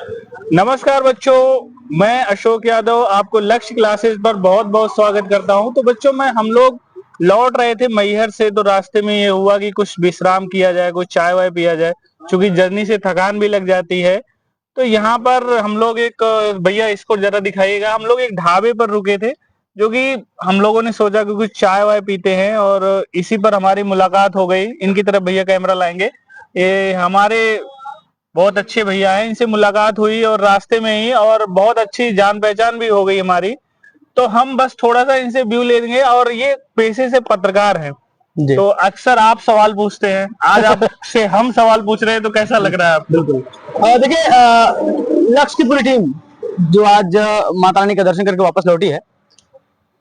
नमस्कार बच्चों, मैं अशोक यादव आपको लक्ष्य क्लासेस पर बहुत बहुत स्वागत करता हूं। तो बच्चों हम लोग लौट रहे थे मैहर से, तो रास्ते में ये हुआ कि कुछ विश्राम किया जाए, कुछ चाय वाय पिया जाए, क्योंकि जर्नी से थकान भी लग जाती है। तो यहाँ पर हम लोग एक भैया इसको जरा दिखाइएगा, हम लोग एक ढाबे पर रुके थे, जो कि हम लोगों ने सोचा कि कुछ चाय वाय पीते हैं, और इसी पर हमारी मुलाकात हो गई। इनकी तरफ भैया कैमरा लाएंगे। ये हमारे बहुत अच्छे भैया हैं, इनसे मुलाकात हुई और रास्ते में ही, और बहुत अच्छी जान पहचान भी हो गई हमारी। तो हम बस थोड़ा सा इनसे व्यू ले लेंगे। और ये पेशे से पत्रकार हैं, तो अक्सर आप सवाल पूछते हैं, आज आपसे हम सवाल पूछ रहे हैं, तो कैसा लग रहा है आपको? बिल्कुल। देखिए, लक्ष्य की पूरी टीम जो आज माता रानी का दर्शन करके वापस लौटी है,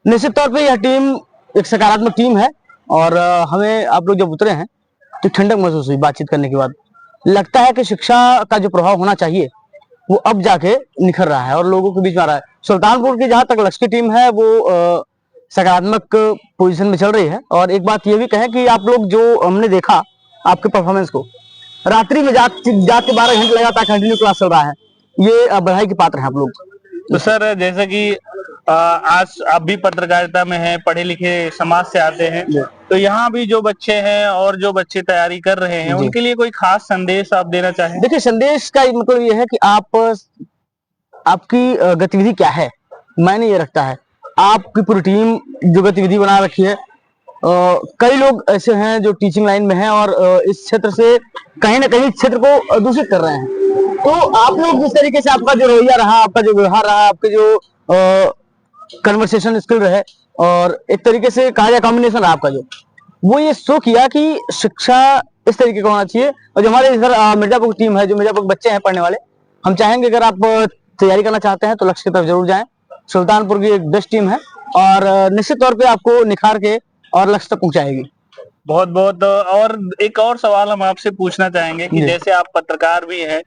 निश्चित तौर पे यह टीम एक सकारात्मक टीम है। और हमें आप लोग जब उतरे हैं तो ठंडक महसूस हुई बातचीत करने के बाद। लगता है कि शिक्षा का जो प्रभाव होना चाहिए वो अब जाके निखर रहा है और लोगों के बीच में आ रहा है। सुल्तानपुर की जहां तक लक्ष्य की टीम है वो सकारात्मक पोजीशन में चल रही है। और एक बात ये भी कहें कि आप लोग जो हमने देखा आपके परफॉर्मेंस को, रात्रि में जाके 12 घंटे लगातार कंटिन्यू क्लास चल रहा है, ये बधाई के पात्र हैं आप लोग। तो सर, जैसा कि आज आप भी पत्रकारिता में हैं, पढ़े लिखे समाज से आते हैं, तो यहाँ भी जो बच्चे हैं और जो बच्चे तैयारी कर रहे हैं, उनके लिए कोई खास संदेश आप देना चाहें? देखिए, संदेश का मतलब ये है कि आपकी गतिविधि क्या है, मैंने ये रखता है। आपकी पूरी टीम जो गतिविधि बना रखी है, कई लोग ऐसे हैं जो टीचिंग लाइन में हैं और इस क्षेत्र से कहीं ना कहीं क्षेत्र को दूषित कर रहे हैं। तो आप लोग जिस तरीके से आपका जो रवैया रहा, आपका जो व्यवहार रहा, आपके जो कन्वर्सेशन स्किल रहे, और एक तरीके से कहा जाए कॉम्बिनेशन रहा आपका, जो वो ये शो किया कि शिक्षा इस तरीके का होना चाहिए। और जो हमारे इधर मिर्जापुर की टीम है, जो मिर्जापुर बच्चे हैं पढ़ने वाले, हम चाहेंगे अगर आप तैयारी करना चाहते हैं तो लक्ष्य की तरफ जरूर जाएं। सुल्तानपुर की एक बेस्ट टीम है और निश्चित तौर पे आपको निखार के और लक्ष्य तक पहुंचाएगी। बहुत बहुत। और एक और सवाल हम आपसे पूछना चाहेंगे कि जैसे आप पत्रकार भी हैं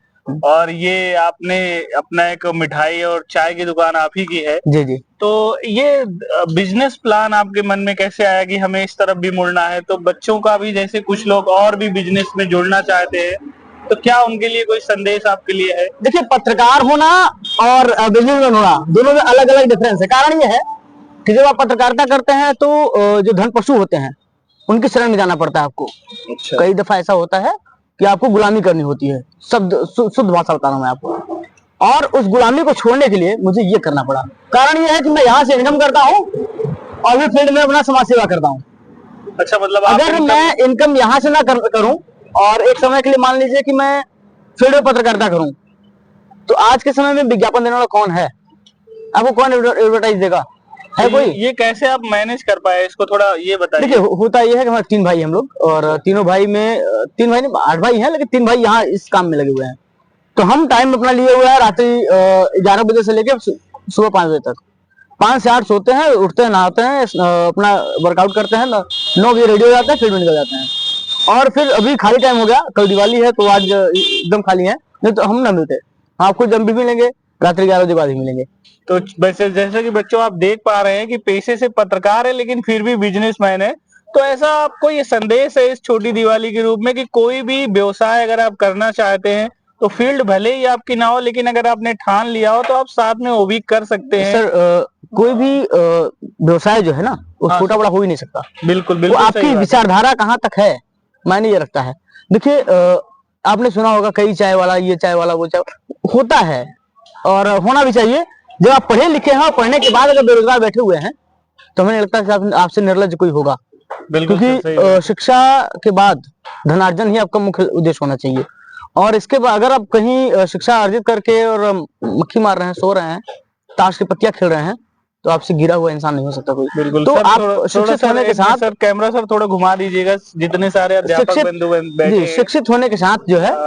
और ये आपने अपना एक मिठाई और चाय की दुकान आप ही की है, जी जी, तो ये बिजनेस प्लान आपके मन में कैसे आया कि हमें इस तरफ भी मुड़ना है? तो बच्चों का भी, जैसे कुछ लोग और भी बिजनेस में जुड़ना चाहते हैं, तो क्या उनके लिए कोई संदेश आपके लिए है? देखिए, पत्रकार होना और बिजनेसमैन होना दोनों में अलग अलग डिफरेंस है। कारण ये है कि जब आप पत्रकारिता करते हैं तो जो धन पशु होते हैं उनकी शरण में जाना पड़ता है आपको। अच्छा। कई दफा ऐसा होता है कि आपको गुलामी करनी होती है, शब्द शुद्ध भाषा बता रहा हूं मैं आपको। और उस गुलामी को छोड़ने के लिए मुझे ये करना पड़ा। कारण ये है कि मैं यहाँ से इनकम करता हूँ और भी फील्ड में अपना समाज सेवा करता हूँ। अच्छा, मतलब अगर मैं इनकम यहाँ से ना करूं और एक समय के लिए मान लीजिए कि मैं फील्ड में पत्रकारिता करूं, तो आज के समय में विज्ञापन देने वाला कौन है? आपको कौन एडवर्टाइज देगा? है कोई? ये कैसे आप मैनेज कर पाए, इसको थोड़ा ये बताइए। देखिए, होता यह है कि हमारे 3 भाई हम लोग, और तीनों भाई में 3 भाई नहीं 8 भाई हैं, लेकिन 3 भाई यहाँ इस काम में लगे हुए हैं। तो हम टाइम अपना लिए हुए हैं रात्रि 11 बजे से लेकर सुबह 5 बजे तक। 5 से 8 सोते हैं, उठते हैं, नहाते हैं, अपना वर्कआउट करते हैं, 9 बजे रेडी हो जाते हैं, फील्ड में निकल जाते हैं। और फिर अभी खाली टाइम हो गया, कल दिवाली है तो आज एकदम खाली है, नहीं तो हम ना मिलते। आपको जब भी मिलेंगे रात्रि 11 बजे बाद ही मिलेंगे। तो वैसे जैसे कि बच्चों आप देख पा रहे हैं कि पेशे से पत्रकार है लेकिन फिर भी बिजनेसमैन है, तो ऐसा आपको ये संदेश है इस छोटी दिवाली के रूप में कि कोई भी व्यवसाय अगर आप करना चाहते हैं तो फील्ड भले ही आपकी ना हो, लेकिन अगर आपने ठान लिया हो तो आप साथ में वो भी कर सकते हैं। सर, कोई भी व्यवसाय जो है ना वो छोटा बड़ा हो ही नहीं सकता। बिल्कुल वो बिल्कुल आपकी विचारधारा कहाँ तक है, मैंने ये रखता है। देखिए, आपने सुना होगा कई चाय वाला, ये चाय वाला, वो चाय होता है और होना भी चाहिए। जब आप पढ़े लिखे हैं और पढ़ने के बाद अगर बेरोजगार बैठे हुए हैं तो हमें लगता है कि आपसे निर्लज कोई होगा। क्योंकि शिक्षा के बाद धनार्जन ही आपका मुख्य उद्देश्य होना चाहिए। और इसके बाद अगर आप कहीं शिक्षा अर्जित करके और मक्खी मार रहे हैं, सो रहे हैं, ताश की पत्तियां खेल रहे हैं, तो आपसे गिरा हुआ इंसान नहीं हो सकता कोई। बिल्कुल। तो सर, आप शिक्षित होने के साथ, सर कैमरा सर थोड़ा घुमा दीजिएगा, जितने सारे अध्यापक बंधु बैठे हैं। शिक्षित होने के साथ जो है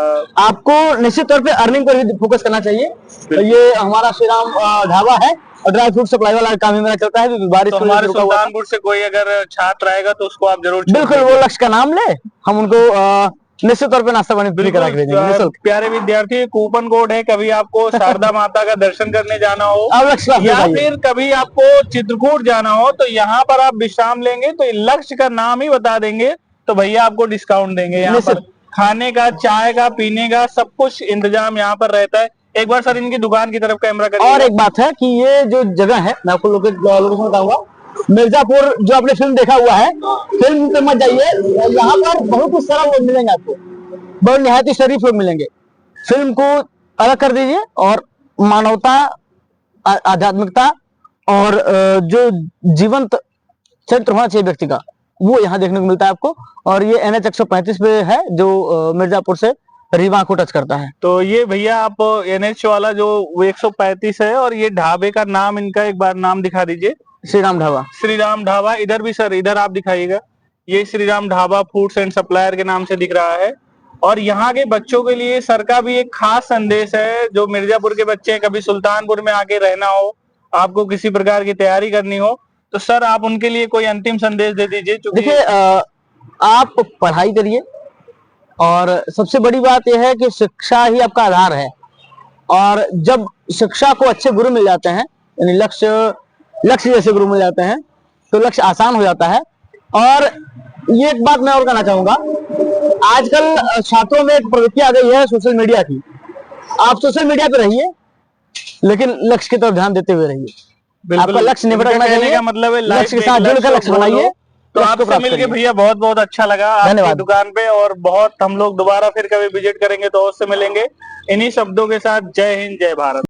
आपको निश्चित तौर पे अर्निंग पर भी फोकस करना चाहिए। तो ये हमारा श्री राम ढाबा है और ड्राई फ्रूट सप्लाई वाला काम ही मेरा चलता है। बारिश तो हमारे सुल्तानपुर से कोई अगर छात्र आएगा तो उसको आप जरूर, बिल्कुल, वो लक्ष्य का नाम ले, हम उनको निश्चित तौर पे नाश्ता पानी पूरी करा के भेजेंगे। प्यारे विद्यार्थी, कूपन कोड है, कभी आपको शारदा माता का दर्शन करने जाना हो या फिर कभी आपको चित्रकूट जाना हो, तो यहाँ पर आप विश्राम लेंगे तो लक्ष्य का नाम ही बता देंगे तो भैया आपको डिस्काउंट देंगे। यहाँ पर खाने का, चाय का, पीने का सब कुछ इंतजाम यहाँ पर रहता है। एक बार सर इनकी दुकान की तरफ कैमरा करिए। और एक बात है कि ये जो जगह है, मैं आपको लोकेशन बताऊंगा, मिर्जापुर जो आपने फिल्म देखा हुआ है, फिल्म पे मत जाइए, यहाँ पर बहुत ही सरल लोग मिलेंगे आपको, बहुत निहायत ही शरीफ लोग मिलेंगे। फिल्म को अलग कर दीजिए और मानवता, आध्यात्मिकता और जो जीवंत चरित्र होना चाहिए व्यक्ति का, वो यहाँ देखने को मिलता है आपको। और ये NH 135 पे है, जो मिर्जापुर से रीवा को टच करता है। तो ये भैया आप NH वाला जो 135 है, और ये ढाबे का नाम इनका एक बार नाम दिखा दीजिए। श्री राम ढाबा। श्री राम ढाबा। इधर भी सर, इधर आप दिखाइएगा, ये Shri Ram dhaba foods and supplier के नाम से दिख रहा है। और यहाँ के बच्चों के लिए सर का भी एक खास संदेश है। जो मिर्जापुर के बच्चे कभी सुल्तानपुर में आके रहना हो, आपको किसी प्रकार की तैयारी करनी हो, तो सर आप उनके लिए कोई अंतिम संदेश दे दीजिए। देखिए, आप पढ़ाई करिए, और सबसे बड़ी बात यह है कि शिक्षा ही आपका आधार है। और जब शिक्षा को अच्छे गुरु मिल जाते हैं, यानी लक्ष्य जैसे गुरु मिल जाते हैं, तो लक्ष्य आसान हो जाता है। और ये एक बात मैं और कहना चाहूंगा, आजकल छात्रों में एक प्रवृत्ति आ गई है सोशल मीडिया की। आप सोशल मीडिया पे रहिए, लेकिन लक्ष्य की तरफ ध्यान देते हुए रहिए। आपका लक्ष्य नहीं भटकना चाहिए, मतलब लक्ष्य के साथ जुड़कर लक्ष्य बनाइए। तो आपसे मिलके भैया बहुत बहुत अच्छा लगा आपकी दुकान पे, और बहुत हम लोग दोबारा फिर कभी विजिट करेंगे तो उससे मिलेंगे। इन्हीं शब्दों के साथ जय हिंद, जय भारत।